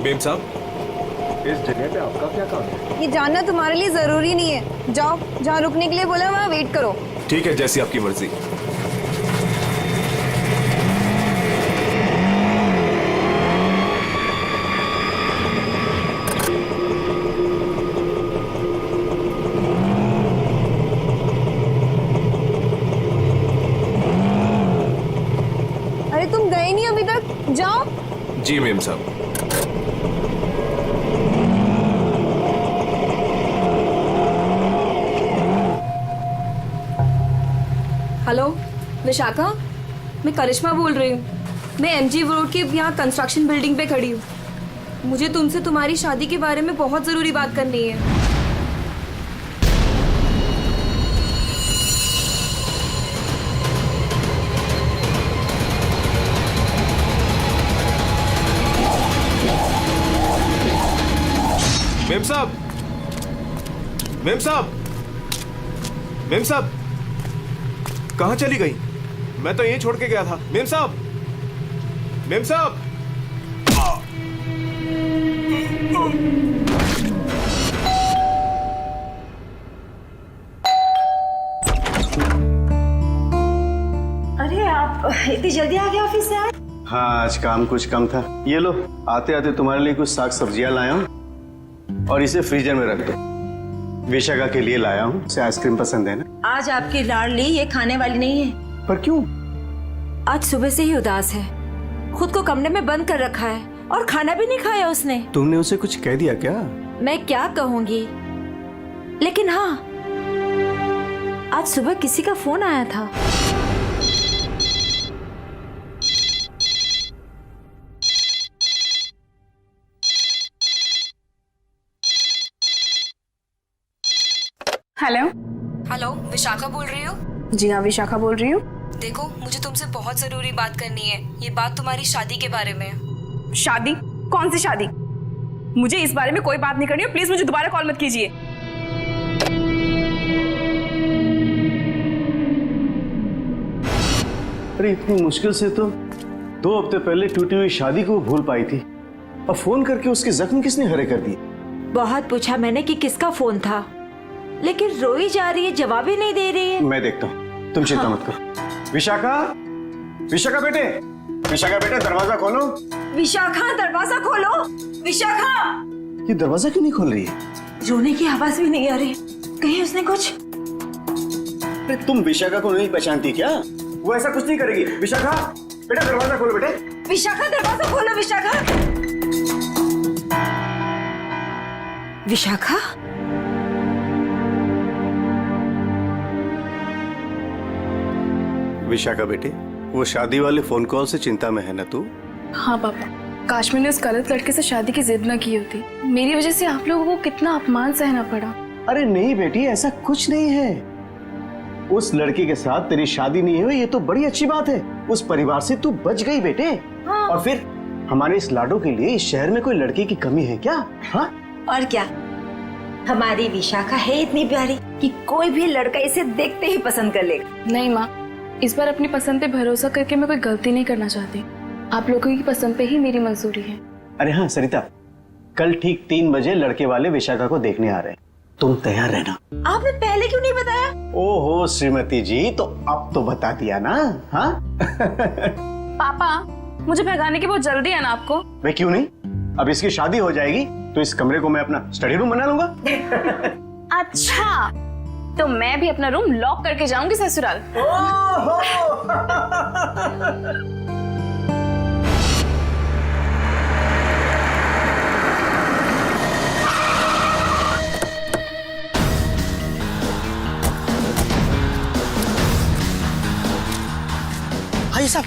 Ma'am साहब, इस जगह पे आपका क्या काम है? ये जानना तुम्हारे लिए जरूरी नहीं है। जाओ, जहाँ रुकने के लिए बोला वहाँ वेट करो। ठीक है, जैसी आपकी मर्जी। अरे तुम गए नहीं अभी तक, जाओ। जी मेम साहब। हेलो विशाखा, मैं करिश्मा बोल रही हूँ। मैं एमजी रोड के यहाँ कंस्ट्रक्शन बिल्डिंग पे खड़ी हूँ। मुझे तुमसे तुम्हारी शादी के बारे में बहुत ज़रूरी बात करनी है। मेम साहब, मेम साहब, मेम साहब, कहाँ चली गई? मैं तो यहीं छोड़ के गया था। मेम साहब, मेम साहब। अरे आप इतनी जल्दी आ गए ऑफिस से आज? हाँ, आज काम कुछ कम था। ये लो, आते आते तुम्हारे लिए कुछ साग सब्जियां लाया हूँ और इसे फ्रीजर में रख दो। विशाखा के लिए लाया हूँ, उसे आइसक्रीम पसंद है ना? आज आपकी लाडली ये खाने वाली नहीं है। पर क्यों? आज सुबह से ही उदास है, खुद को कमरे में बंद कर रखा है और खाना भी नहीं खाया उसने। तुमने उसे कुछ कह दिया क्या? मैं क्या कहूँगी, लेकिन हाँ, आज सुबह किसी का फोन आया था। हेलो। हेलो, विशाखा बोल रही हो? जी हाँ, विशाखा बोल रही हूँ। देखो, मुझे तुमसे बहुत ज़रूरी बात करनी है। ये बात तुम्हारी शादी के बारे में है। शादी? कौन सी शादी? मुझे इस बारे में कोई बात नहीं करनी है। प्लीज मुझे दोबारा कॉल मत कीजिए। अरे इतनी मुश्किल से तो 2 हफ्ते पहले टूटी हुई शादी को भूल पाई थी, और फोन करके उसके जख्म किसने हरे कर दिए? बहुत पूछा मैंने कि किसका फोन था, लेकिन रोई जा रही है, जवाब ही नहीं दे रही है। मैं देखता हूँ, तुम चिंता मत करो। विशाखा, विशाखा बेटे, विशाखा बेटे, दरवाजा खोलो। विशाखा, दरवाजा खोलो। विशाखा! ये दरवाजा क्यों नहीं खोल रही है? रोने की आवाज भी नहीं आ रही। कहीं उसने कुछ? अरे तुम विशाखा को नहीं पहचानती क्या? वो ऐसा कुछ नहीं करेगी। विशाखा बेटा, दरवाजा खोलो बेटे। विशाखा, दरवाजा खोलो। विशाखा! विशाखा? विशाखा बेटे, वो शादी वाले फोन कॉल से चिंता में है ना तू? हाँ पापा, काश मैंने उस गलत लड़के से शादी की जिद न की होती। मेरी वजह से आप लोगों को कितना अपमान सहना पड़ा। अरे नहीं बेटी, ऐसा कुछ नहीं है। उस लड़के के साथ तेरी शादी नहीं हुई, ये तो बड़ी अच्छी बात है। उस परिवार से तू बच गई बेटे। हाँ। और फिर हमारे इस लाडो के लिए इस शहर में कोई लड़के की कमी है क्या? हाँ? और क्या, हमारी विशाखा है इतनी प्यारी कि कोई भी लड़का इसे देखते ही पसंद कर लेगा। नहीं माँ, इस बार अपनी पसंद पे भरोसा करके मैं कोई गलती नहीं करना चाहती। आप लोगों की पसंद पे ही मेरी मंजूरी है। अरे हाँ सरिता, कल ठीक 3 बजे लड़के वाले विशाखा को देखने आ रहे हैं, तुम तैयार रहना। आपने पहले क्यों नहीं बताया? ओहो श्रीमती जी, तो अब तो बता दिया ना। हाँ? पापा, मुझे भगाने की बहुत जल्दी है ना आपको? वे क्यों नहीं, अब इसकी शादी हो जाएगी तो इस कमरे को मैं अपना स्टडी रूम बना लूंगा। अच्छा, तो मैं भी अपना रूम लॉक करके जाऊंगी ससुराल। हाँ जी साहब,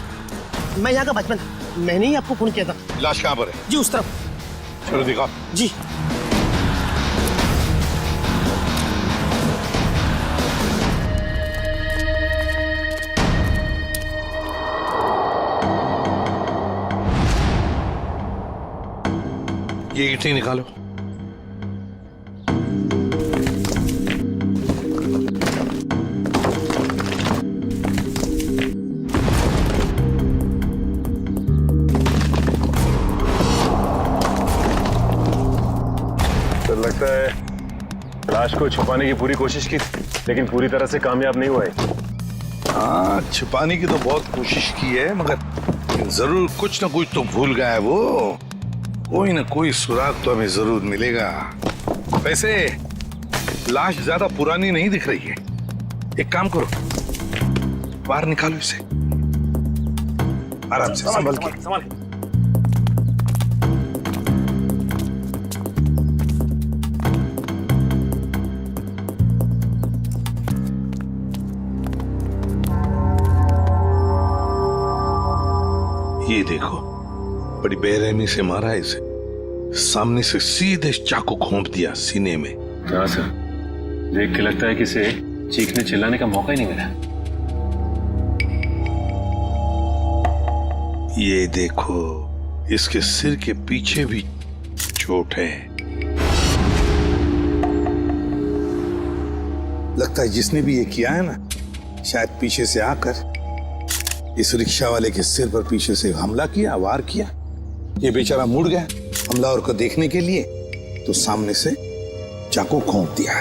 मैं यहाँ का बचपन, मैंने ही आपको फोन किया था। लाश कहाँ पर है? जी उस तरफ। चलो दिखा। जी। ये ईंटें निकालो। लाश को छुपाने की पूरी कोशिश की, लेकिन पूरी तरह से कामयाब नहीं हुआ है। हाँ, छुपाने की तो बहुत कोशिश की है, मगर जरूर कुछ ना कुछ तो भूल गया है वो। कोई ना कोई सुराग तो हमें जरूर मिलेगा। वैसे लाश ज्यादा पुरानी नहीं दिख रही है। एक काम करो, बाहर निकालो इसे, आराम से, संभल के। ये देखो, बड़ी बेरहमी से मारा है इसे। सामने से सीधे चाकू घोंप दिया सीने में। हाँ सर, देख के लगता है कि इसे चीखने चिल्लाने का मौका ही नहीं मिला। ये देखो, इसके सिर के पीछे भी चोट है। लगता है जिसने भी ये किया है ना, शायद पीछे से आकर इस रिक्शा वाले के सिर पर पीछे से हमला किया, वार किया। ये बेचारा मुड़ गया हमलावर को देखने के लिए, तो सामने से चाकू घोंप दिया।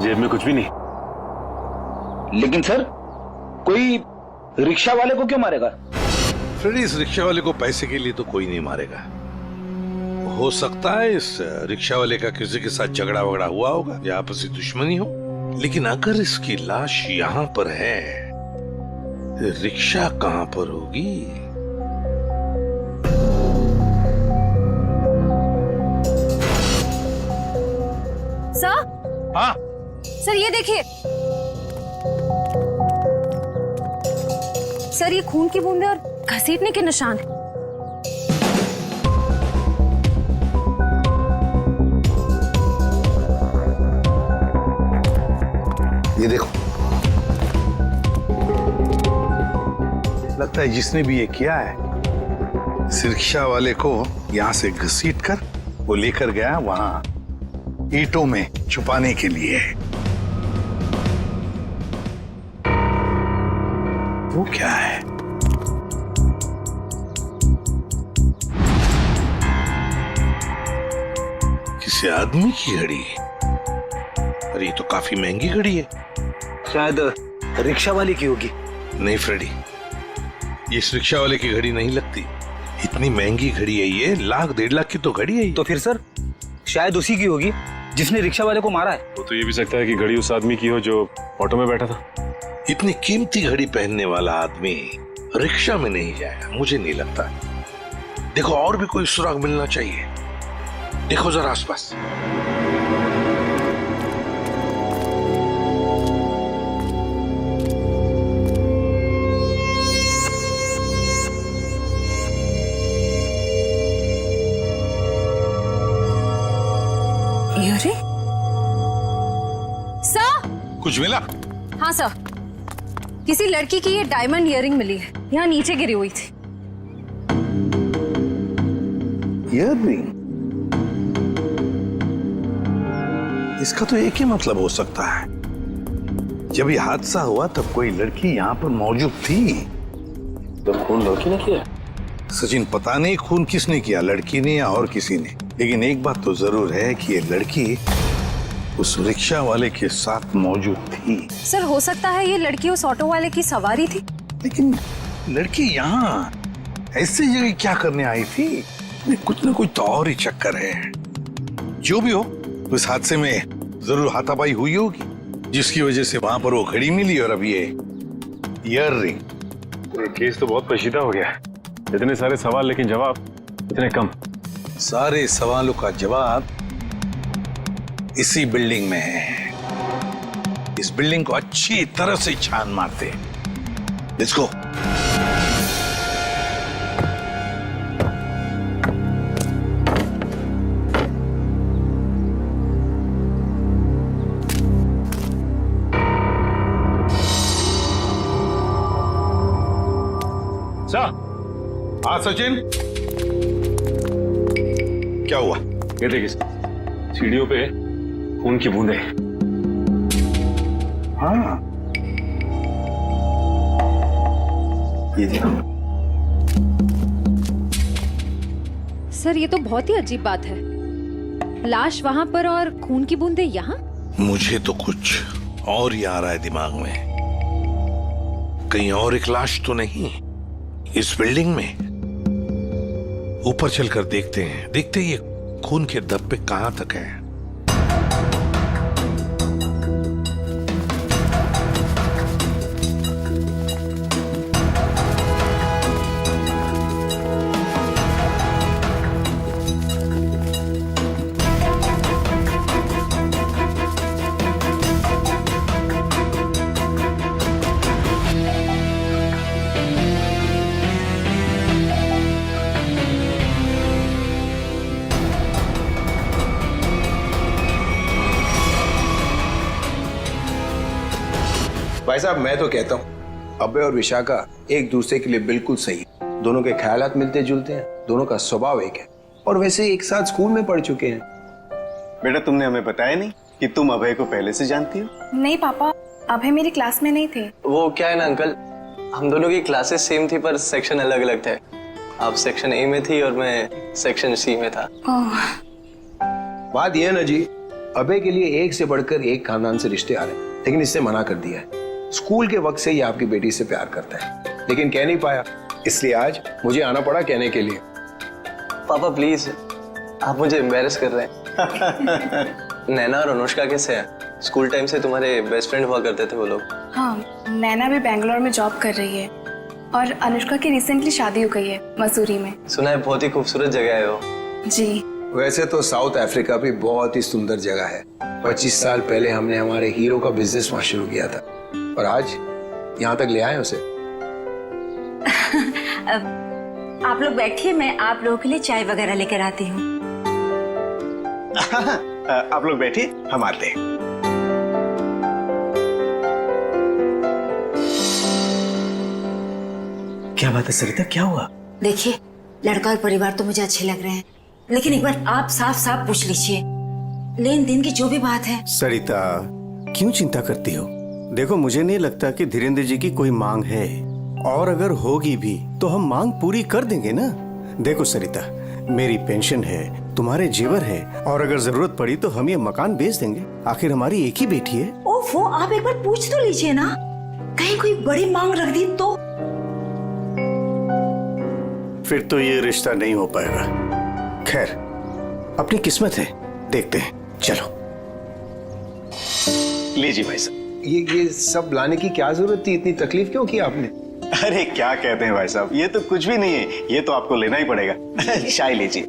जेब में कुछ भी नहीं। लेकिन सर, कोई रिक्शा वाले को क्यों मारेगा? फ्रेडी, इस रिक्शा वाले को पैसे के लिए तो कोई नहीं मारेगा। हो सकता है इस रिक्शा वाले का किसी के साथ झगड़ा वगड़ा हुआ होगा या आपसी दुश्मनी हो, लेकिन अगर इसकी लाश यहाँ पर है, रिक्शा कहाँ पर होगी? सर? हाँ सर, ये देखिए सर, ये खून की बूंदें और घसीटने के निशान हैं। ये देखो, लगता है जिसने भी ये किया है, इस रिक्शा वाले को यहां से घसीट कर वो लेकर गया वहां ईंटों में छुपाने के लिए। वो क्या है? किसी आदमी की घड़ी? अरे ये तो काफी महंगी घड़ी है। शायद रिक्शा वाले की होगी। नहीं फ्रेडी, ये इस रिक्शा वाले की घड़ी नहीं लगती। इतनी महंगी घड़ी है ये, 1-1.5 लाख की तो घड़ी है। तो फिर सर, शायद उसी की होगी जिसने रिक्शा वाले को मारा है। वो तो ये भी सकता है कि घड़ी उस आदमी की हो जो ऑटो में बैठा था। इतनी कीमती घड़ी पहनने वाला आदमी रिक्शा में नहीं जाएगा, मुझे नहीं लगता। देखो, और भी कोई सुराग मिलना चाहिए। देखो जरा आसपास। अरे सर, कुछ मिला? हाँ सर, किसी लड़की की ये डायमंड इयररिंग मिली है, यहाँ नीचे गिरी हुई थी। इयररिंग? इसका तो एक ही मतलब हो सकता है, जब ये हादसा हुआ तब कोई लड़की यहाँ पर मौजूद थी। तो खून लड़की ने किया? सचिन, पता नहीं खून किसने किया, लड़की ने या और किसी ने, लेकिन एक बात तो जरूर है कि ये लड़की उस रिक्शा वाले के साथ मौजूद थी। सर, हो सकता है ये लड़की उस ऑटो वाले की सवारी थी। लेकिन लड़की यहाँ ऐसी जगह क्या करने आई थी? कुछ न कुछ तो और ही चक्कर है। जो भी हो, उस हादसे में जरूर हाथापाई हुई होगी, जिसकी वजह से वहां पर वो घड़ी मिली और अब ये इयररिंग। ये केस तो बहुत पेचीदा हो गया। इतने सारे सवाल लेकिन जवाब इतने कम। सारे सवालों का जवाब इसी बिल्डिंग में है। इस बिल्डिंग को अच्छी तरह से छान मारते हैं। Let's go. हाँ सचिन, क्या हुआ? ये देखिए, सीढ़ियों पे खून की बूंदें। हाँ, ये देखो, सर ये तो बहुत ही अजीब बात है। लाश वहाँ पर और खून की बूंदें यहाँ। मुझे तो कुछ और ही आ रहा है दिमाग में। कहीं और एक लाश तो नहीं इस बिल्डिंग में? ऊपर चलकर देखते हैं, देखते ये खून के धब्बे कहां तक है। भाई साहब मैं तो कहता हूँ अभय और विशाखा एक दूसरे के लिए बिल्कुल सही है। दोनों के ख्यालात मिलते जुलते हैं, दोनों का स्वभाव एक है और वैसे एक साथ स्कूल में पढ़ चुके हैं। बेटा तुमने हमें बताया नहीं कि तुम अभय को पहले से जानती हो? नहीं पापा, अभय मेरी क्लास में नहीं थे। वो क्या है ना अंकल, हम दोनों की क्लासेस सेम थी पर सेक्शन अलग अलग थे। आप सेक्शन ए में थी और मैं सेक्शन सी में था। बात यह है ना जी, अभय के लिए एक से बढ़कर एक खानदान से रिश्ते आ रहे हैं, लेकिन इससे मना कर दिया है। स्कूल के वक्त से ही आपकी बेटी से प्यार करता है, लेकिन कह नहीं पाया, इसलिए आज मुझे आना पड़ा कहने के लिए। पापा प्लीज, आप मुझे एम्बैरेस कर रहे हैं। नैना और अनुष्का कैसे हैं? स्कूल टाइम से तुम्हारे बेस्ट फ्रेंड हुआ करते थे वो लोग। हाँ, नैना भी बेंगलोर में जॉब कर रही है और अनुष्का की रिसेंटली शादी हो गई है मसूरी में। सुना है बहुत ही खूबसूरत जगह है वो। जी। वैसे तो साउथ अफ्रीका भी बहुत ही सुंदर जगह है। 25 साल पहले हमने हमारे हीरो का बिजनेस वहां शुरू किया था और आज यहाँ तक ले आए उसे। आप लोग बैठिए, मैं आप लोगों के लिए चाय वगैरह लेकर आती हूँ। आप लोग बैठिए, हम आते हैं। क्या बात है सरिता, क्या हुआ? देखिए, लड़का और परिवार तो मुझे अच्छे लग रहे हैं, लेकिन एक बार आप साफ साफ पूछ लीजिए लेन देन की जो भी बात है। सरिता क्यों चिंता करती हो? देखो मुझे नहीं लगता कि धीरेन्द्र जी की कोई मांग है, और अगर होगी भी तो हम मांग पूरी कर देंगे ना। देखो सरिता, मेरी पेंशन है, तुम्हारे जेवर है, और अगर जरूरत पड़ी तो हम ये मकान बेच देंगे। आखिर हमारी एक ही बेटी है। ओफो, आप एक बार पूछ तो लीजिए ना, कहीं कोई बड़ी मांग रख दी तो। फिर तो ये रिश्ता नहीं हो पाएगा। खैर, अपनी किस्मत है, देखते हैं। चलो लीजिए भाई साहब। ये सब लाने की क्या जरूरत थी? इतनी तकलीफ क्यों की आपने? अरे क्या कहते हैं भाई साहब, ये तो कुछ भी नहीं है, ये तो आपको लेना ही पड़ेगा। चाय लीजिए।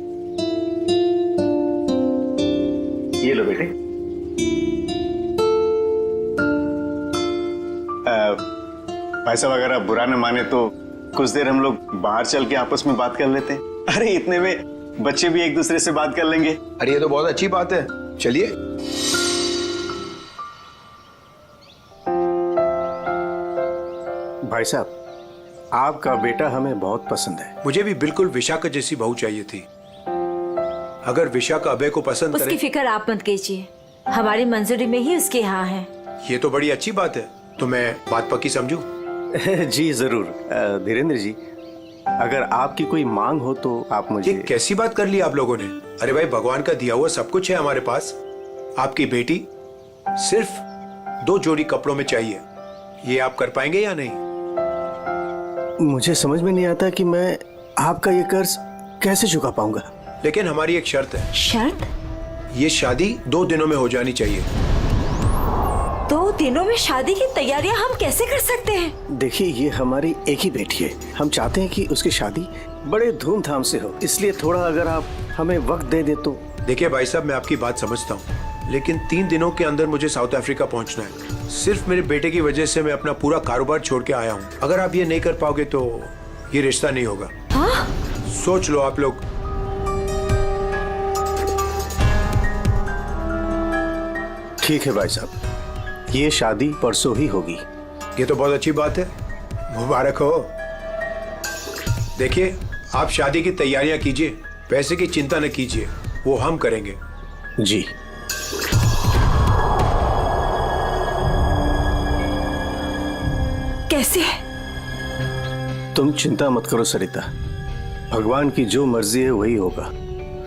ये लो बेटे। भाई साहब अगर आप बुरा न माने तो कुछ देर हम लोग बाहर चल के आपस में बात कर लेते हैं। अरे इतने में बच्चे भी एक दूसरे से बात कर लेंगे। अरे ये तो बहुत अच्छी बात है, चलिए। भाई साहब, आपका बेटा हमें बहुत पसंद है। मुझे भी बिल्कुल विशाखा जैसी बहू चाहिए थी। अगर विशाखा अभय को पसंद उसकी फिक्र आप मत कीजिए, हमारी मंजूरी में ही उसके यहाँ है। ये तो बड़ी अच्छी बात है, तो मैं बात पक्की समझूं? जी जरूर। धीरेन्द्र जी, अगर आपकी कोई मांग हो तो आप मुझे। ये कैसी बात कर ली आप लोगों ने? अरे भाई, भगवान का दिया हुआ सब कुछ है हमारे पास। आपकी बेटी सिर्फ 2 जोड़ी कपड़ों में चाहिए, ये आप कर पाएंगे या नहीं? मुझे समझ में नहीं आता कि मैं आपका ये कर्ज कैसे चुका पाऊंगा। लेकिन हमारी एक शर्त है। शर्त? ये शादी 2 दिनों में हो जानी चाहिए। 2 दिनों में शादी की तैयारियां हम कैसे कर सकते हैं? देखिए, ये हमारी एक ही बेटी है, हम चाहते हैं कि उसकी शादी बड़े धूमधाम से हो, इसलिए थोड़ा अगर आप हमें वक्त दे दे तो। देखिए भाई साहब, मैं आपकी बात समझता हूँ, लेकिन 3 दिनों के अंदर मुझे साउथ अफ्रीका पहुंचना है। सिर्फ मेरे बेटे की वजह से मैं अपना पूरा कारोबार छोड़ के आया हूँ। अगर आप ये नहीं कर पाओगे तो ये रिश्ता नहीं होगा। हाँ? सोच लो आप लोग। ठीक है भाई साहब, ये शादी परसों ही होगी। ये तो बहुत अच्छी बात है, मुबारक हो। देखिए, आप शादी की तैयारियां कीजिए, पैसे की चिंता न कीजिए, वो हम करेंगे। जी। कैसे? तुम चिंता मत करो सरिता, भगवान की जो मर्जी है वही होगा।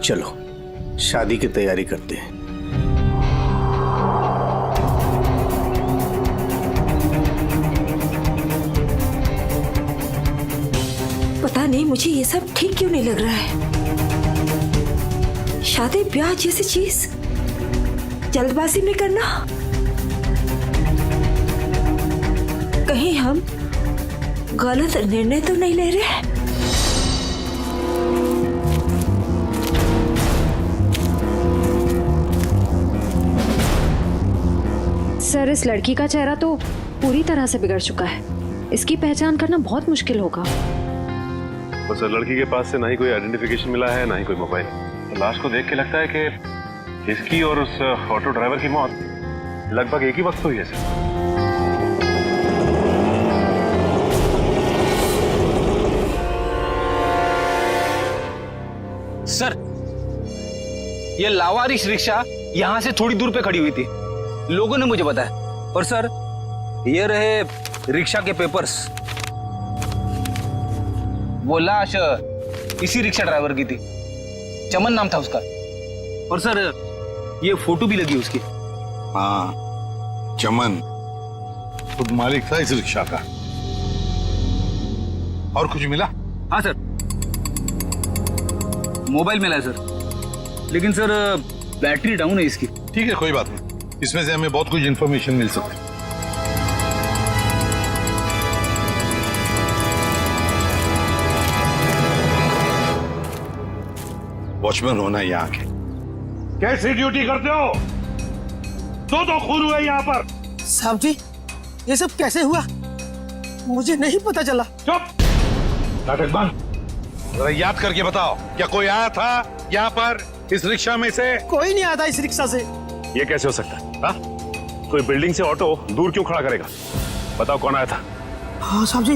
चलो शादी की तैयारी करते हैं। पता नहीं मुझे ये सब ठीक क्यों नहीं लग रहा है। शादी ब्याह जैसी चीज जल्दबाजी में करना, कहीं हम गलत निर्णय तो नहीं ले रहे? सर, इस लड़की का चेहरा तो पूरी तरह से बिगड़ चुका है। इसकी पहचान करना बहुत मुश्किल होगा। और सर, लड़की के पास से ना ही कोई आइडेंटिफिकेशन मिला है, ना ही कोई मोबाइल। तो लाश को देख के लगता है कि इसकी और उस ऑटो ड्राइवर की मौत लगभग एक ही वक्त हुई है सर। ये लावारिश रिक्शा यहाँ से थोड़ी दूर पे खड़ी हुई थी, लोगों ने मुझे बताया। और सर, ये रहे रिक्शा के पेपर्स। वो लाश इसी रिक्शा ड्राइवर की थी, चमन नाम था उसका। और सर, ये फोटो भी लगी उसकी। हाँ, चमन खुद मालिक था इस रिक्शा का। और कुछ मिला? हाँ सर, मोबाइल मिला है सर, लेकिन सर बैटरी डाउन है इसकी। ठीक है, कोई बात नहीं, इसमें से हमें बहुत कुछ इंफॉर्मेशन मिल सकती है। वॉचमैन होना यहाँ के। कैसी ड्यूटी करते हो? दो खून हुए यहाँ पर। साहब जी, ये सब कैसे हुआ? मुझे नहीं पता चला। चुप, नाटक बंद। जरा याद करके बताओ, क्या कोई आया था यहाँ पर इस रिक्शा में से? कोई नहीं आता इस रिक्शा से। ये कैसे हो सकता है? हाँ? कोई बिल्डिंग से ऑटो दूर क्यों खड़ा करेगा? बताओ कौन आया था? हाँ साहब जी,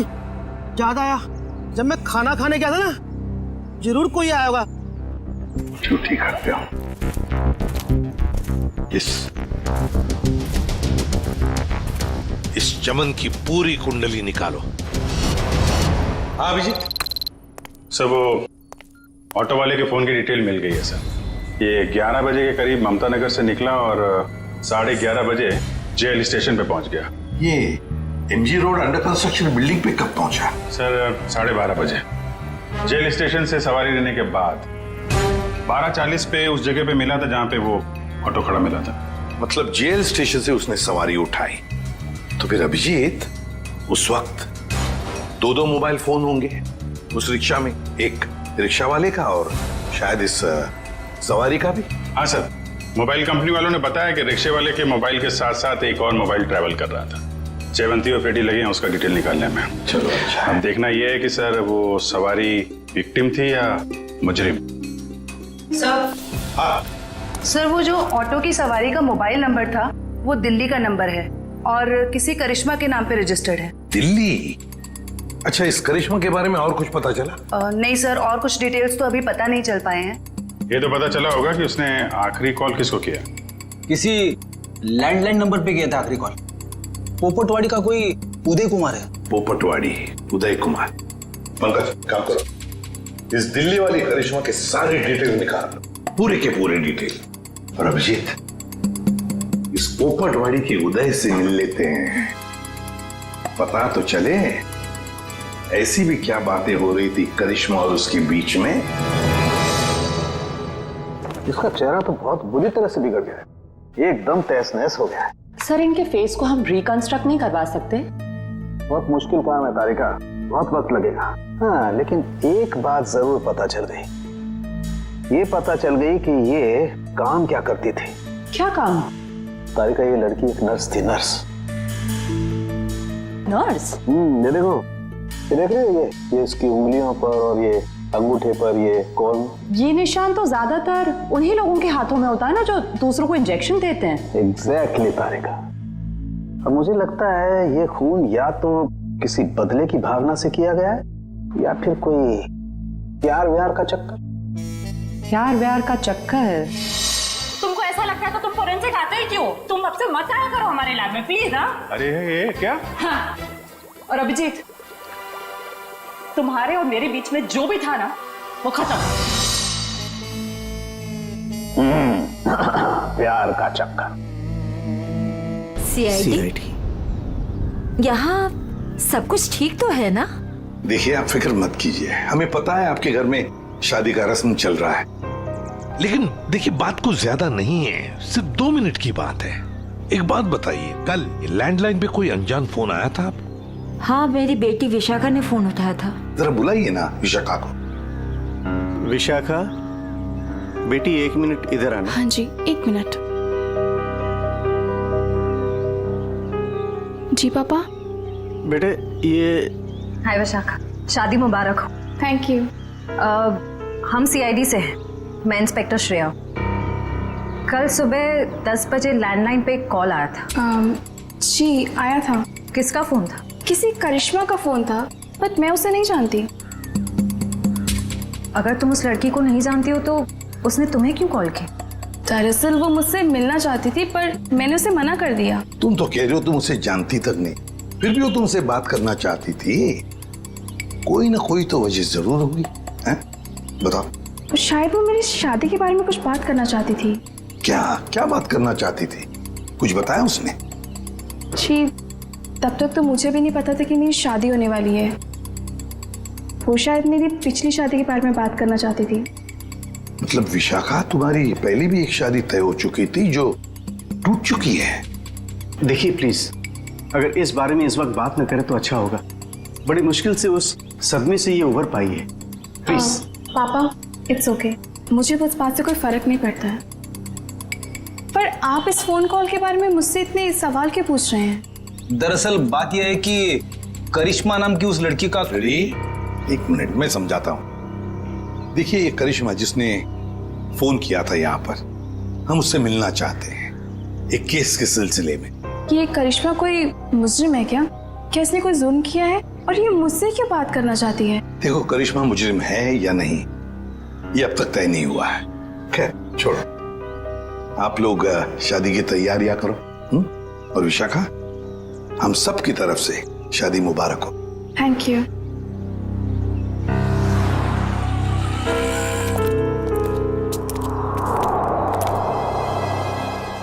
याद आया, जब मैं खाना खाने गया था ना, जरूर कोई आया होगा। झूठी करते हो। इस चमन की पूरी कुंडली निकालो। हाँ अभिजीत सर, वो ऑटो वाले के फोन की डिटेल मिल गई है सर। ये 11 बजे के करीब ममता नगर से निकला और 11:30 बजे जेएल स्टेशन पे पहुंच गया। ये MG road under construction building पे कब पहुंचा? सर 12:30 बजे जेल स्टेशन से सवारी लेने के बाद 12:40 पे उस जगह पे मिला था जहां पे वो ऑटो खड़ा मिला था। मतलब जेल स्टेशन से उसने सवारी उठाई, तो फिर अभिजीत उस वक्त दो मोबाइल फोन होंगे उस रिक्शा में, एक रिक्शा वाले का और शायद इस सवारी का भी। हाँ सर, मोबाइल कंपनी वालों ने बताया कि रिक्शे वाले के मोबाइल के साथ साथ एक और मोबाइल ट्रैवल कर रहा था। जयवंती और पेटी लगे हैं उसका डिटेल निकालने में। चलो अच्छा। अब देखना यह है कि सर वो सवारी विक्टिम थी या मुजरिम। सर, हाँ सर, वो जो ऑटो की सवारी का मोबाइल नंबर था वो दिल्ली का नंबर है और किसी करिश्मा के नाम पे रजिस्टर्ड है। दिल्ली? अच्छा, इस करिश्मा के बारे में और कुछ पता चला? नहीं सर, और कुछ डिटेल्स तो अभी पता नहीं चल पाए हैं। ये तो पता चला होगा कि उसने आखिरी कॉल किसको किया। किसी लैंडलाइन नंबर पे किया था आखिरी कॉल। पोपटवाड़ी का कोई उदय कुमार है। पोपटवाड़ी उदय कुमार। पंकज काम करो, इस दिल्ली वाली करिश्मा के सारे डिटेल निकाल, पूरे के पूरे डिटेल। और अभिजीत, इस पोपटवाड़ी के उदय से मिल लेते हैं, पता तो चले ऐसी भी क्या बातें हो रही थी करिश्मा और उसके बीच में। इसका चेहरा तो बहुत बुरी तरह से बिगड़ गया है, एकदम तहस नहस हो गया है। सर, इनके फेस को हम रिकंस्ट्रक्ट नहीं करवा सकते? बहुत मुश्किल काम है तारिका, बहुत वक्त लगेगा। हाँ, लेकिन एक बात जरूर पता चल गई। ये पता चल गई कि ये काम क्या करती थी। क्या काम? तारिका, ये लड़की एक नर्स थी। नर्स? ये देखो, ये देख रहे हो, ये इसकी उंगलियों पर और ये अंगूठे पर ये कौन? ये निशान तो ज्यादातर उन्हीं लोगों के हाथों में होता है ना जो दूसरों को इंजेक्शन देते हैं। एग्जैक्टली तारिका। अब मुझे लगता है ये खून या तो किसी बदले की भावना से किया गया है या फिर कोई प्यार व्यार का चक्कर। प्यार व्यार का चक्कर? तुमको ऐसा लगता है तो तुम फोरेंसिक आते ही क्यों? तुम अब से मत आया करो हमारे लैब में प्लीज। हाँ, अरे ये क्या? हाँ। और अभिजीत, तुम्हारे और मेरे बीच में जो भी था ना वो खत्म। प्यार का चक्कर। सीआईडी यहाँ सब कुछ ठीक तो है ना? देखिए, आप फिक्र मत कीजिए, हमें पता है आपके घर में शादी का रस्म चल रहा है, लेकिन देखिए बात कुछ ज्यादा नहीं है, सिर्फ 2 मिनट की बात है। एक बात बताइए, कल लैंडलाइन पे कोई अनजान फोन आया था आपको? हाँ, मेरी बेटी विशाखा ने फोन उठाया था। जरा बुलाइए ना विशाखा को। विशाखा बेटी 1 मिनट इधर आना। हाँ जी, 1 मिनट। जी पापा। बेटे ये हाय विशाखा, शादी मुबारक हो। Thank you. हम सीआईडी से हैं, मैं इंस्पेक्टर श्रेया। कल सुबह 10 बजे लैंडलाइन पे एक कॉल आया था। जी आया था। किसका फोन था? किसी करिश्मा का फोन था, बट मैं उसे नहीं जानती। अगर तुम उस लड़की को नहीं जानती हो तो उसने तुम्हें क्यों कॉल की? दरअसल वो मुझसे मिलना चाहती थी, पर मैंने उसे मना कर दिया। तुम तो कह रहे हो तुम उसे जानती तक नहीं, फिर भी वो तुमसे बात करना चाहती थी। कोई ना कोई तो वजह जरूर होगी, हैं? बताओ। शायद वो मेरी शादी के बारे में कुछ बात करना चाहती थी। क्या क्या बात करना चाहती थी? कुछ बताया उसने? जी, तब तक तो मुझे भी नहीं पता था कि मेरी शादी होने वाली है। वो शायद मेरी पिछली शादी के बारे में बात करना चाहती थी। मतलब विशाखा, तुम्हारी पहले भी एक शादी तय हो चुकी थी जो टूट चुकी है। देखिए प्लीज, अगर इस बारे में इस वक्त बात न करें तो अच्छा होगा। बड़ी मुश्किल से उस सदमे से ये उभर पाई है। प्लीज। पापा, इट्स ओके, मुझे उस बात से कोई फर्क नहीं पड़ता है। पर आप इस फोन कॉल के बारे में मुझसे इतने सवाल क्यों पूछ रहे हैं? दरअसल बात यह है कि करिश्मा नाम की उस लड़की का। अरे 1 मिनट में समझाता हूँ। देखिए, ये करिश्मा जिसने फोन किया था यहाँ पर, हम उससे मिलना चाहते हैं एक केस के सिलसिले में। ये करिश्मा कोई मुजरिम है क्या? क्या इसने कोई जुल्म किया है और ये मुझसे क्यों बात करना चाहती है? देखो, करिश्मा मुजरिम है या नहीं ये अब तक तय नहीं हुआ है। खैर छोड़ो, आप लोग शादी की तैयारियां करो। और विशाखा, हम सब की तरफ से शादी मुबारक हो। Thank you.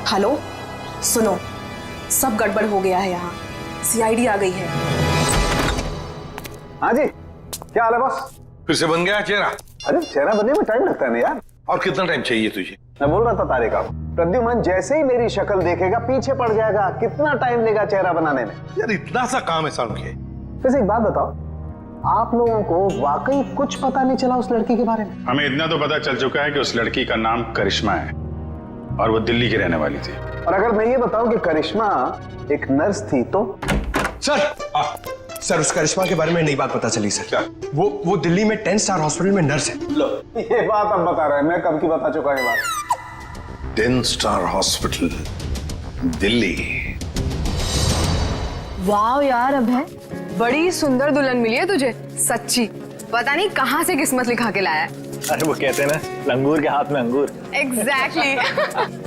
हेलो, सुनो, सब गड़बड़ हो गया है यहाँ। सीआईडी आ गई है। हाँ जी, क्या हाल है बॉस? फिर से बन गया चेहरा? अरे चेहरा बनने में टाइम लगता है ना यार। और कितना टाइम चाहिए तुझे? मैं बोल रहा था तारे का, प्रद्युमन जैसे ही मेरी शक्ल देखेगा पीछे पड़ जाएगा। कितना टाइम लेगा चेहरा बनाने में? यार इतना सा काम है साउंड के। वैसे एक बात बताओ, आप लोगों को वाकई कुछ पता नहीं चला उस लड़की के बारे में? हमें इतना तो पता चल चुका है कि उस लड़की का नाम करिश्मा है और वो दिल्ली की रहने वाली थी। और अगर मैं ये बताऊं कि करिश्मा एक नर्स थी तो? सर, उस करिश्मा के बारे में नई बात पता चली सर। क्या? वो दिल्ली में 10 स्टार हॉस्पिटल में नर्स है। लो, ये बात अब बता रहे हैं, मैं कब की बता चुका है बात। 10 स्टार हॉस्पिटल दिल्ली। वाह यार अभय, बड़ी सुंदर दुल्हन मिली है तुझे, सच्ची। पता नहीं कहाँ से किस्मत लिखा के लाया है। अरे वो कहते हैं ना, लंगूर के हाथ में अंगूर। एग्जैक्टली।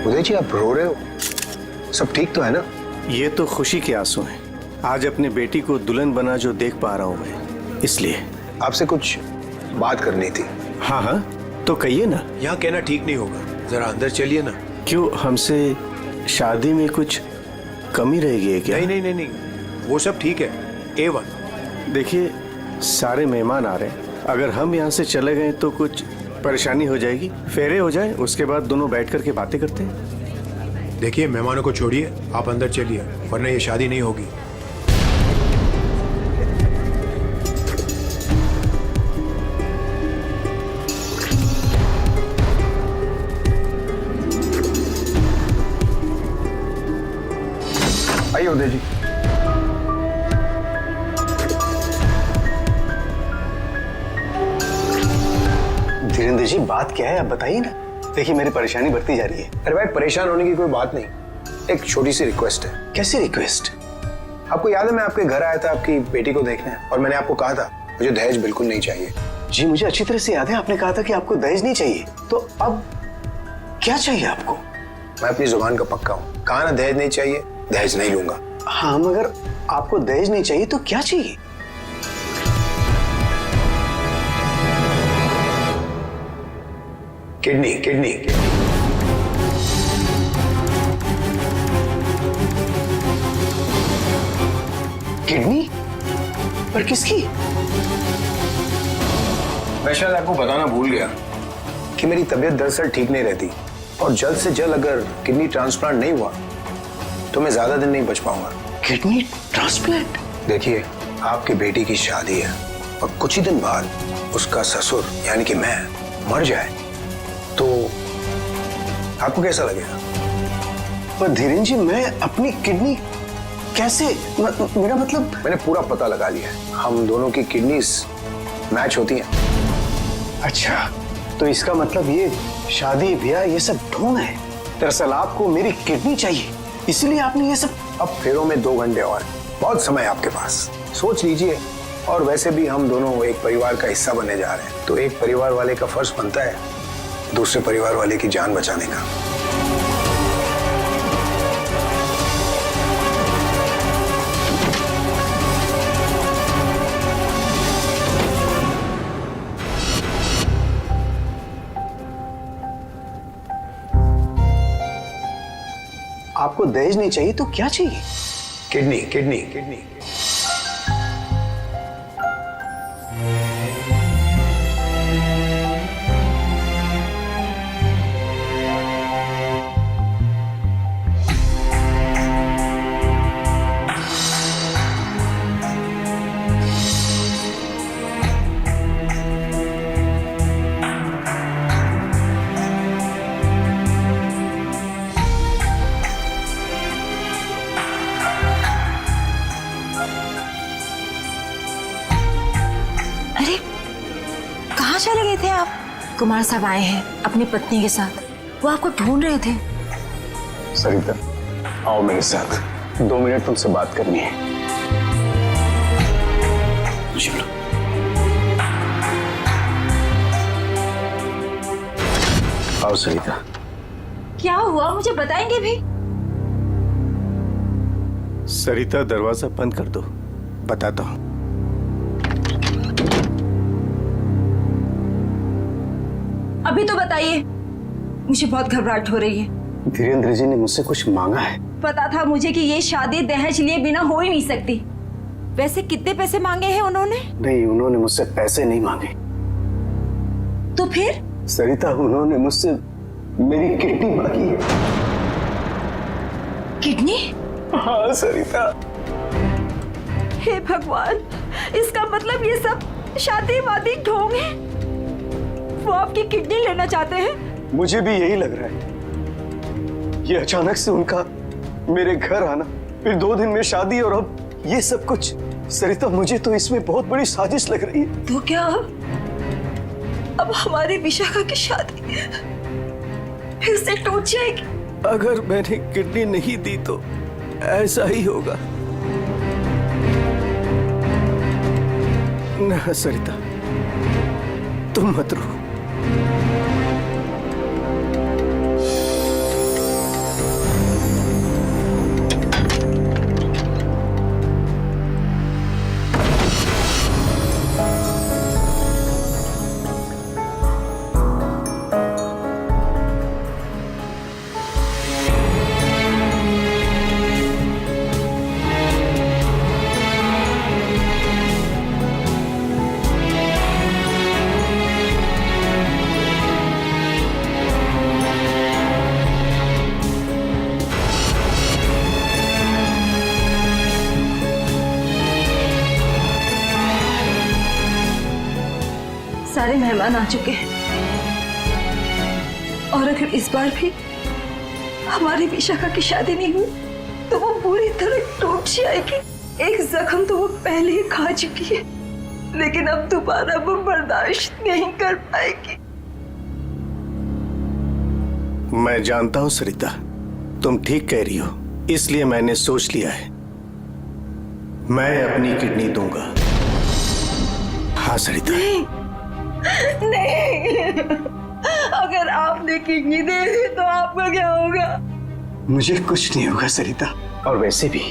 उदय जी, आप रो रहे हो? सब ठीक तो है ना? ये तो खुशी के आंसू हैं। आज अपनी बेटी को दुल्हन बना जो देख पा रहा हूं मैं, इसलिए। आपसे कुछ बात करनी थी। हाँ हाँ, तो कहिए ना। यहाँ कहना ठीक नहीं होगा, जरा अंदर चलिए ना। क्यों, हमसे शादी में कुछ कमी रहेगी क्या? नहीं, वो सब ठीक है, A1। देखिए, सारे मेहमान आ रहे हैं, अगर हम यहाँ से चले गए तो कुछ परेशानी हो जाएगी। फेरे हो जाए, उसके बाद दोनों बैठ करके बातें करते हैं। देखिए, मेहमानों को छोड़िए, आप अंदर चलिए, वरना ये शादी नहीं होगी। आइए उदय जी। धीरेन्द्र जी, बात क्या है आप बताइए ना। देखिए, मेरी परेशानी बढ़ती जा रही है। अरे भाई, परेशान होने की कोई बात नहीं। एक छोटी सी रिक्वेस्ट है। कैसी रिक्वेस्ट? आपको याद है मैं आपके घर आया था आपकी बेटी को देखने, और मैंने आपको कहा था मुझे दहेज बिल्कुल नहीं चाहिए। जी मुझे अच्छी तरह से याद है, आपने कहा था कि आपको दहेज नहीं चाहिए। तो अब क्या चाहिए आपको? मैं अपनी जुबान का पक्का हूँ, कहा ना दहेज नहीं चाहिए, दहेज नहीं लूंगा। हाँ मगर आपको दहेज नहीं चाहिए तो क्या चाहिए? Kidney kidney kidney? पर किसकी? मैं शायद आपको बताना भूल गया कि मेरी तबीयत दरअसल ठीक नहीं रहती, और जल्द से जल्द अगर किडनी ट्रांसप्लांट नहीं हुआ तो मैं ज्यादा दिन नहीं बच पाऊंगा। Kidney transplant? देखिए, आपकी बेटी की शादी है और कुछ ही दिन बाद उसका ससुर यानी कि मैं मर जाए तो आपको कैसा लगेगा? पर धीरेन जी, मैं अपनी किडनी कैसे, मेरा मतलब। मैंने पूरा पता लगा लिया है, हम दोनों की किडनीज मैच होती हैं। अच्छा, तो इसका मतलब ये शादी ब्याह ये सब ढोंग है। दरअसल आपको मेरी किडनी चाहिए, इसलिए आपने ये सब। अब फेरों में 2 घंटे और, बहुत समय आपके पास, सोच लीजिए। और वैसे भी हम दोनों एक परिवार का हिस्सा बनने जा रहे हैं, तो एक परिवार वाले का फर्ज बनता है दूसरे परिवार वाले की जान बचाने का। आपको दहेज नहीं चाहिए तो क्या चाहिए? Kidney kidney kidney. अरे कहाँ चले गए थे आप? कुमार साहब आए हैं अपनी पत्नी के साथ, वो आपको ढूंढ रहे थे। सरिता, आओ मेरे साथ, 2 मिनट तुमसे बात करनी है। चलो। आओ सरिता। क्या हुआ, मुझे बताएंगे भी? सरिता, दरवाजा बंद कर दो, बताता हूं। अभी तो बताइए, मुझे बहुत घबराहट हो रही है। धीरेन्द्र जी ने मुझसे कुछ मांगा है। पता था मुझे कि ये शादी दहेज लिए बिना हो ही नहीं सकती। वैसे कितने पैसे मांगे हैं उन्होंने? नहीं, उन्होंने मुझसे पैसे नहीं मांगे। तो फिर? सरिता, उन्होंने मुझसे मेरी किडनी मांगी है। किडनी? हाँ सरिता। हे भगवान, इसका मतलब ये सब शादी वादी ढोंग है। वो आपकी किडनी लेना चाहते हैं? मुझे भी यही लग रहा है। ये अचानक से उनका मेरे घर आना, फिर 2 दिन में शादी, और अब ये सब कुछ। सरिता, मुझे तो इसमें बहुत बड़ी साजिश लग रही है। तो क्या अब हमारी विशाखा की शादी फिर से टूट जाएगी? अगर मैंने किडनी नहीं दी तो ऐसा ही होगा। ना सरिता, तुम मत रो। सारे मेहमान आ चुके हैं, और अगर इस बार भी हमारी विशाखा की शादी नहीं हुई तो वो पूरी तरह टूट जाएगी। एक जख्म तो वो पहले ही खा चुकी है, लेकिन अब दोबारा वो बर्दाश्त नहीं कर पाएगी। मैं जानता हूं सरिता, तुम ठीक कह रही हो, इसलिए मैंने सोच लिया है, मैं अपनी किडनी दूंगा। हाँ सरिता। नहीं, अगर आपने किडनी दे दी तो आपका क्या होगा? मुझे कुछ नहीं होगा सरिता। और वैसे भी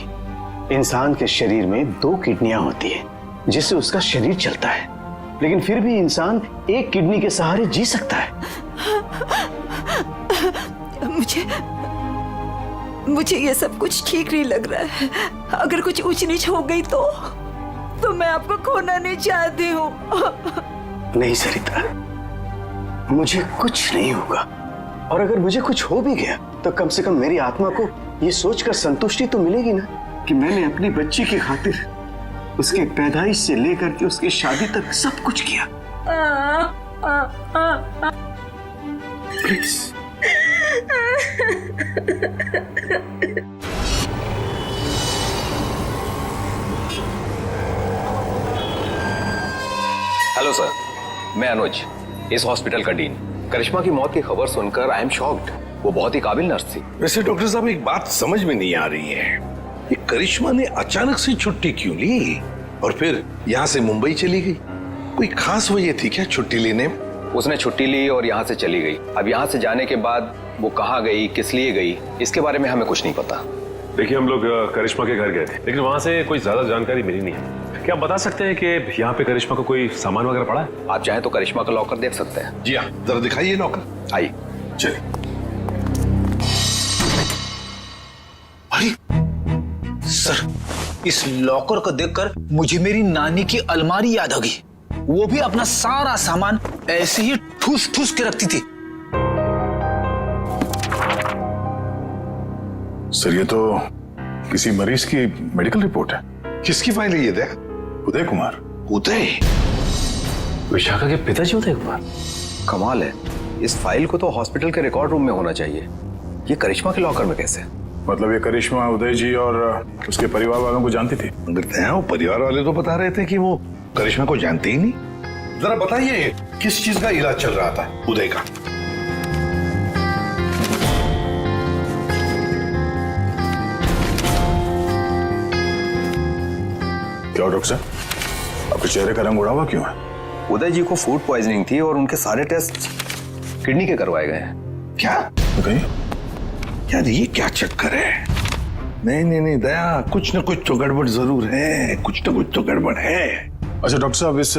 इंसान के शरीर में 2 किडनियां होती है जिससे उसका शरीर चलता है, लेकिन फिर भी इंसान एक किडनी के सहारे जी सकता है। मुझे ये सब कुछ ठीक नहीं लग रहा है। अगर कुछ ऊंच नीच हो गई तो मैं आपको खोना नहीं चाहती हूँ। नहीं सरिता, मुझे कुछ नहीं होगा, और अगर मुझे कुछ हो भी गया तो कम से कम मेरी आत्मा को ये सोचकर संतुष्टि तो मिलेगी ना कि मैंने अपनी बच्ची की खातिर उसके पैदाइश से लेकर के उसकी शादी तक सब कुछ किया। प्लीज। हेलो सर, मैं अनुज, इस हॉस्पिटल का डीन। करिश्मा की मौत की खबर सुनकर आई एम शॉक्ड। वो बहुत ही काबिल नर्स थी। वैसे डॉक्टर साहब, एक बात समझ में नहीं आ रही है, ये करिश्मा ने अचानक से छुट्टी क्यों ली और फिर यहाँ से मुंबई चली गई? कोई खास वजह थी क्या छुट्टी लेने में? उसने छुट्टी ली और यहाँ से चली गई। अब यहाँ से जाने के बाद वो कहाँ गई, किस लिए गई, इसके बारे में हमें कुछ नहीं पता। देखिए, हम लोग करिश्मा के घर गए थे, लेकिन वहाँ से कोई ज्यादा जानकारी मिली नहीं है। क्या आप बता सकते हैं कि यहाँ पे करिश्मा को कोई सामान वगैरह पड़ा है? आप चाहें तो करिश्मा का लॉकर देख सकते हैं। जी हाँ, जरा दिखाइए लॉकर। आइए। चलिए। अरे सर, इस लॉकर को देखकर मुझे मेरी नानी की अलमारी याद आ गई। वो भी अपना सारा सामान ऐसे ही ठूस ठूस के रखती थी। सर, ये तो किसी मरीज की मेडिकल रिपोर्ट है। किसकी फाइल है ये? देख। उदय कुमार। उदय? विशाखा के पिताजी उदय कुमार? कमाल है, इस फाइल को तो हॉस्पिटल के रिकॉर्ड रूम में होना चाहिए। ये करिश्मा के लॉकर में कैसे? मतलब ये करिश्मा उदय जी और उसके परिवार वालों को जानती थी? वो परिवार वाले तो बता रहे थे कि वो करिश्मा को जानते ही नहीं। जरा बताइए, किस चीज का इलाज चल रहा था उदय का? क्या डॉक्टर साहब, आपके चेहरे का रंग उड़ा हुआ क्यों है? उदय जी को फूड पॉइजनिंग थी और उनके सारे टेस्ट किडनी के करवाए गए हैं। क्या? यार ये क्या चक्कर है? नहीं दया, कुछ न कुछ तो गड़बड़ जरूर है, कुछ न कुछ तो गड़बड़ है। अच्छा डॉक्टर साहब, इस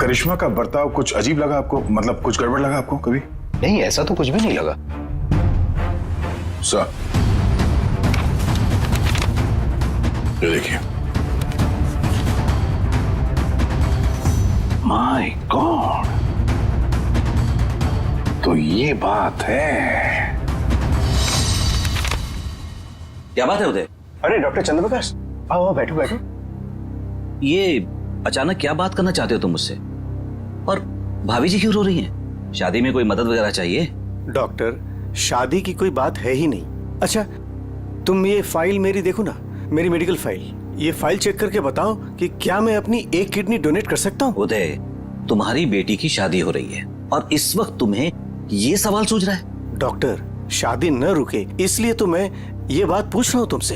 करिश्मा का बर्ताव कुछ अजीब लगा आपको? मतलब कुछ गड़बड़ लगा आपको कभी? नहीं, ऐसा तो कुछ भी नहीं लगा। सर, ये देखिए। माय गॉड, तो ये बात है। क्या बात है उदय? अरे डॉक्टर चंद्रप्रकाश, आओ बैठो बैठो। ये अचानक क्या बात करना चाहते हो तुम मुझसे? और भाभी जी क्यों रो रही हैं? शादी में कोई मदद वगैरह चाहिए? डॉक्टर, शादी की कोई बात है ही नहीं। अच्छा, तुम ये फाइल मेरी देखो ना, मेरी मेडिकल फाइल। ये फाइल चेक करके बताओ कि क्या मैं अपनी एक किडनी डोनेट कर सकता हूँ? उदय, तुम्हारी बेटी की शादी हो रही है और इस वक्त तुम्हें ये सवाल सूझ रहा है? डॉक्टर, शादी न रुके इसलिए तो मैं ये बात पूछ रहा हूँ तुमसे।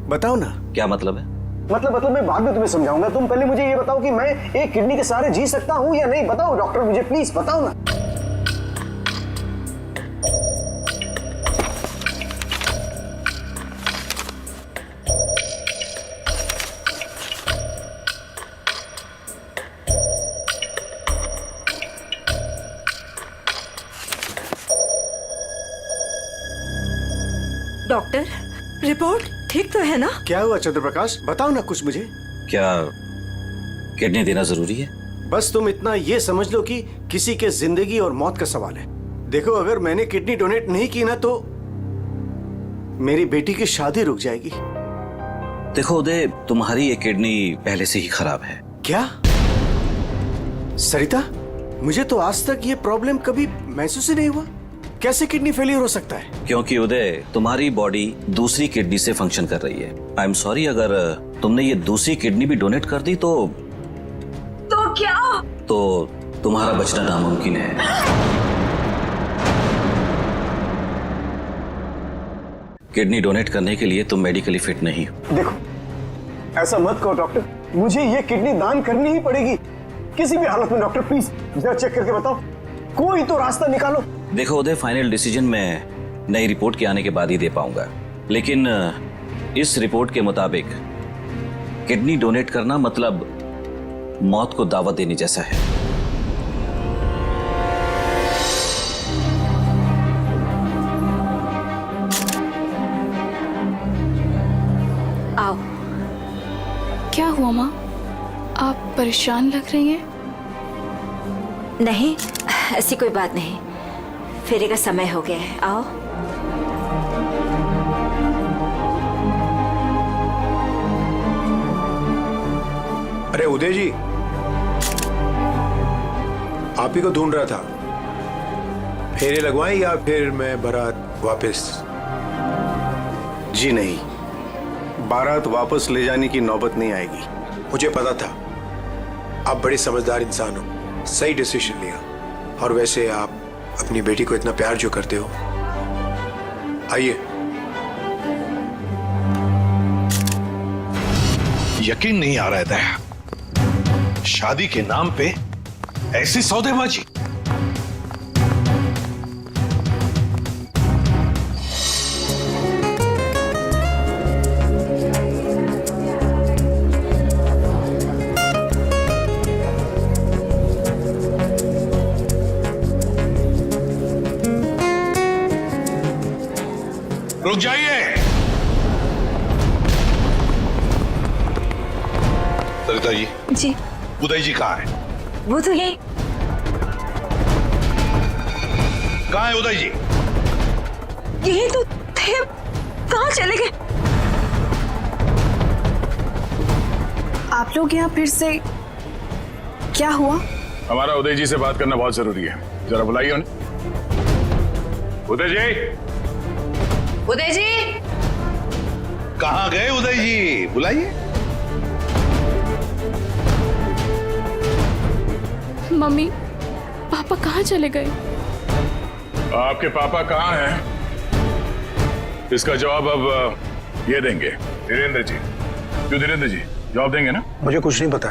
बताओ ना। क्या मतलब है? मतलब मैं बाद में तुम्हें समझाऊंगा। तुम पहले मुझे ये बताओ कि मैं एक किडनी के सहारे जी सकता हूँ या नहीं। बताओ डॉक्टर, मुझे प्लीज बताओ ना। डॉक्टर, रिपोर्ट ठीक तो है ना? क्या हुआ चंद्रप्रकाश, बताओ ना कुछ मुझे। क्या किडनी देना जरूरी है? बस तुम इतना ये समझ लो कि किसी के जिंदगी और मौत का सवाल है। देखो, अगर मैंने किडनी डोनेट नहीं की ना तो मेरी बेटी की शादी रुक जाएगी। देखो उदय, तुम्हारी ये किडनी पहले से ही खराब है। क्या? सरिता, मुझे तो आज तक ये प्रॉब्लम कभी महसूस ही नहीं हुआ। कैसे किडनी फेलियर हो सकता है? क्योंकि उदय, तुम्हारी बॉडी दूसरी किडनी से फंक्शन कर रही है। आई एम सॉरी, अगर तुमने ये दूसरी किडनी भी डोनेट कर दी तो क्या? तो तुम्हारा बचना नामुमकिन है। किडनी डोनेट करने के लिए तुम मेडिकली फिट नहीं हो। देखो, ऐसा मत कहो डॉक्टर, मुझे ये किडनी दान करनी ही पड़ेगी किसी भी हालत में। डॉक्टर प्लीज जरा चेक करके बताओ, कोई तो रास्ता निकालो। देखो उदय, फाइनल डिसीजन मैं नई रिपोर्ट के आने के बाद ही दे पाऊंगा, लेकिन इस रिपोर्ट के मुताबिक किडनी डोनेट करना मतलब मौत को दावत देने जैसा है। आओ। क्या हुआ माँ, आप परेशान लग रही हैं? नहीं, ऐसी कोई बात नहीं, फेरे का समय हो गया है, आओ। अरे उदय जी, आप ही को ढूंढ रहा था। फेरे लगवाएं या फिर मैं बारात वापस? जी नहीं, बारात वापस ले जाने की नौबत नहीं आएगी। मुझे पता था आप बड़े समझदार इंसान हो, सही डिसीजन लिया। और वैसे आप अपनी बेटी को इतना प्यार जो करते हो, आइए। यकीन नहीं आ रहा है दया, शादी के नाम पे ऐसी सौदेबाजी। रुक जाइए। सरिता जी। जी। उदय जी कहाँ है? वो तो यही। कहाँ है उदय जी? यही तो थे, कहाँ चले गए? आप लोग यहाँ फिर से, क्या हुआ? हमारा उदय जी से बात करना बहुत जरूरी है, जरा बुलाइए उन्हें। उदय जी। उदय जी। कहाँ गए उदय जी? बुलाइए। मम्मी, पापा कहाँ चले गए? आपके पापा कहाँ हैं? इसका जवाब अब ये देंगे धीरेन्द्र जी। क्यों धीरेन्द्र जी, जवाब देंगे ना? मुझे कुछ नहीं पता।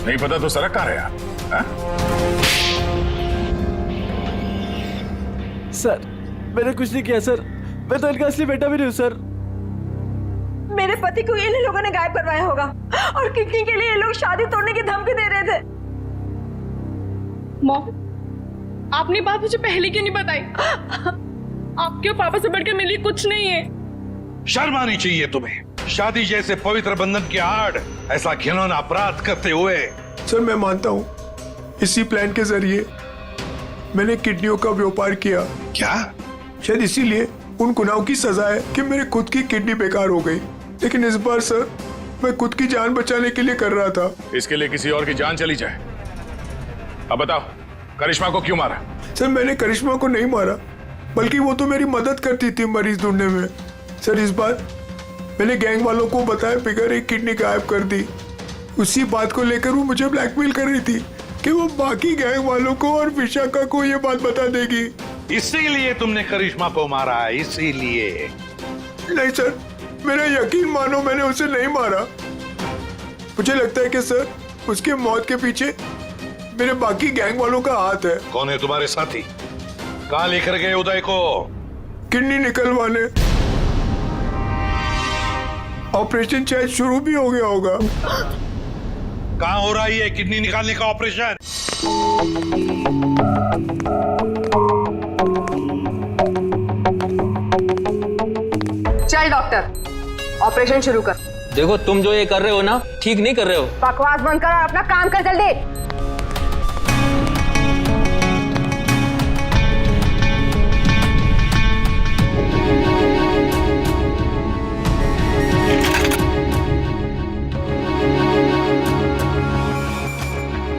नहीं पता तो सड़क कहाँ है आप? सर, मैंने कुछ नहीं किया सर, मैं तो इनका असली बेटा भी नहीं हूँ सर। मेरे पति को इन लोगों ने गायब करवाया होगा और किडनी के लिए ये लोग शादी तोड़ने की धमकी दे रहे थे। मॉम, आपने बात मुझे पहले क्यों नहीं बताई? आपके पापा से बढ़कर मेरे लिए कुछ नहीं है। शर्म आनी चाहिए तुम्हें। शादी जैसे पवित्र बंधन के आड़ ऐसा घिनौना अपराध करते हुए। सर मैं मानता हूँ, इसी प्लान के जरिए मैंने किडनियों का व्यापार किया। क्या? शायद इसीलिए उन गुनाहों की सजा है कि मेरे खुद की किडनी बेकार हो गई। लेकिन इस बार सर, मैं खुद की जान बचाने के लिए कर रहा था। इसके लिए किसी और की जान चली जाए? अब बताओ, करिश्मा को क्यों मारा? सर मैंने करिश्मा को नहीं मारा, बल्कि वो तो मेरी मदद करती थी मरीज ढूंढने में। सर इस बार मैंने गैंग वालों को बताया बिगैर एक किडनी गायब कर दी। उसी बात को लेकर वो मुझे ब्लैकमेल कर रही थी कि वो बाकी गैंग वालों को और विशाखा को ये बात बता देगी। इसीलिए तुमने करिश्मा को मारा? इसीलिए? नहीं सर, मेरा यकीन मानो, मैंने उसे नहीं मारा। मुझे लगता है कि सर, उसके मौत के पीछे मेरे बाकी गैंग वालों का हाथ है। कौन है तुम्हारे साथी? कहाँ लेकर गए उदय को? किडनी निकलवाने। ऑपरेशन शायद शुरू भी हो गया होगा। कहाँ हो रहा है ये किडनी निकालने का ऑपरेशन? चल डॉक्टर, ऑपरेशन शुरू कर। देखो तुम जो ये कर रहे हो ना, ठीक नहीं कर रहे हो। बकवास बंद कर और अपना काम कर जल्दी।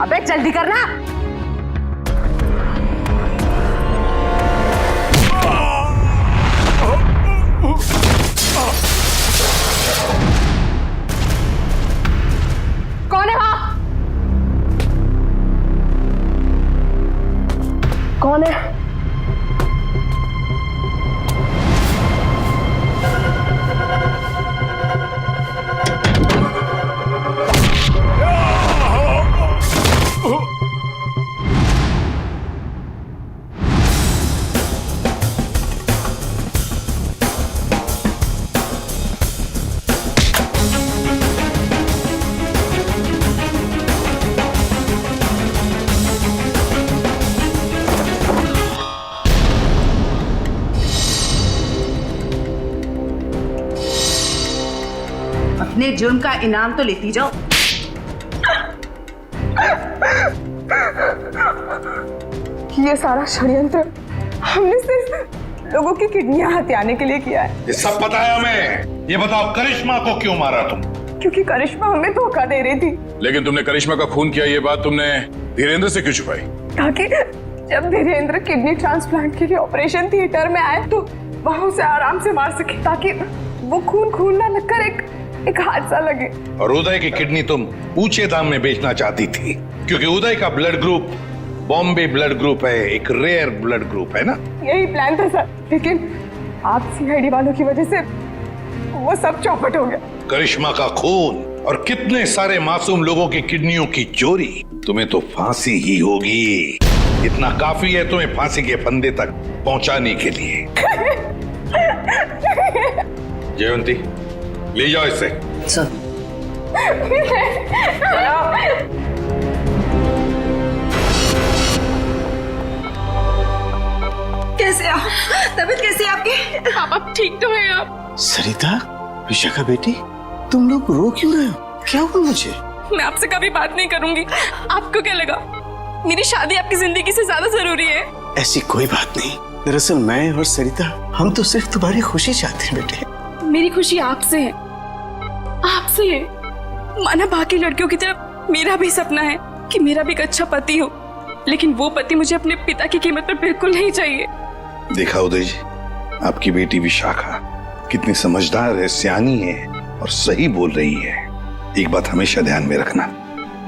अबे जल्दी करना। कौन है वहां? अपने जुर्म का इनाम तो लेती जाओ। ये सारा षड्यंत्र हमने सिर्फ लोगों की किडनियां हथियाने के लिए किया है। ये सब पता है हमें। ये बताओ करिश्मा को क्यों मारा तुम? क्योंकि करिश्मा हमें धोखा दे रही थी। लेकिन तुमने करिश्मा का खून किया, ये बात तुमने धीरेन्द्र से क्यों छुपाई? ताकि जब धीरेन्द्र किडनी ट्रांसप्लांट के लिए ऑपरेशन थिएटर में आए तो वहां उसे आराम से मार सके, ताकि वो खून ना लगकर एक हादसा लगे। और उदय की किडनी तुम ऊंचे दाम में बेचना चाहती थी, क्योंकि उदय का blood group Bombay blood group है, एक रेयर ब्लड ग्रुप है ना? यही प्लान था सर, लेकिन आप सीआईडी वालों की वजह से वो सब चौपट हो गया। करिश्मा का खून और कितने सारे मासूम लोगों की किडनियों की चोरी, तुम्हें तो फांसी ही होगी। इतना काफी है तुम्हें फांसी के फंदे तक पहुंचाने के लिए। जयवंती, ले जाओ इसे। सर। कैसे आप? तबीयत कैसी है आपकी? आप ठीक तो हैं आप? सरिता, विशाखा बेटी, तुम लोग रो क्यों रहे हो? क्या हुआ मुझे? मैं आपसे कभी बात नहीं करूंगी। आपको क्या लगा मेरी शादी आपकी जिंदगी से ज्यादा जरूरी है? ऐसी कोई बात नहीं। दरअसल मैं और सरिता, हम तो सिर्फ तुम्हारी खुशी चाहते हैं बेटे। मेरी खुशी आपसे है, आपसे है। माना बाकी लड़कियों की तरह मेरा भी सपना है कि मेरा भी एक अच्छा पति हो, लेकिन वो पति मुझे अपने पिता की कीमत पर बिल्कुल नहीं चाहिए। देखा उदय जी, आपकी बेटी विशाखा कितनी समझदार है, सियानी है और सही बोल रही है। एक बात हमेशा ध्यान में रखना,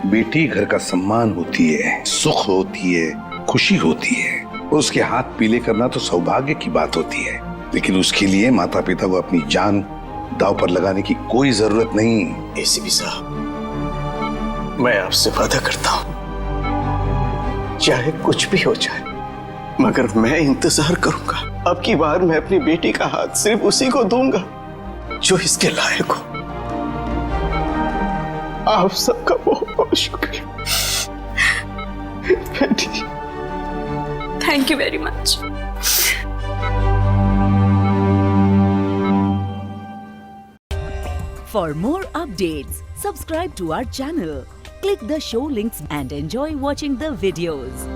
बेटी घर का सम्मान होती है, सुख होती है, खुशी होती है। उसके हाथ पीले करना तो सौभाग्य की बात होती है, लेकिन उसके लिए माता पिता को अपनी जान दांव पर लगाने की कोई जरूरत नहीं। एसीपी साहब, मैं आपसे वादा करता हूं, चाहे कुछ भी हो जाए, मगर मैं इंतजार करूंगा। अब की बार मैं अपनी बेटी का हाथ सिर्फ उसी को दूंगा जो इसके लायक हो। आप सबका बहुत बहुत शुक्रिया बेटी। Thank you very much. For more updates, subscribe to our channel, click the show links and enjoy watching the videos.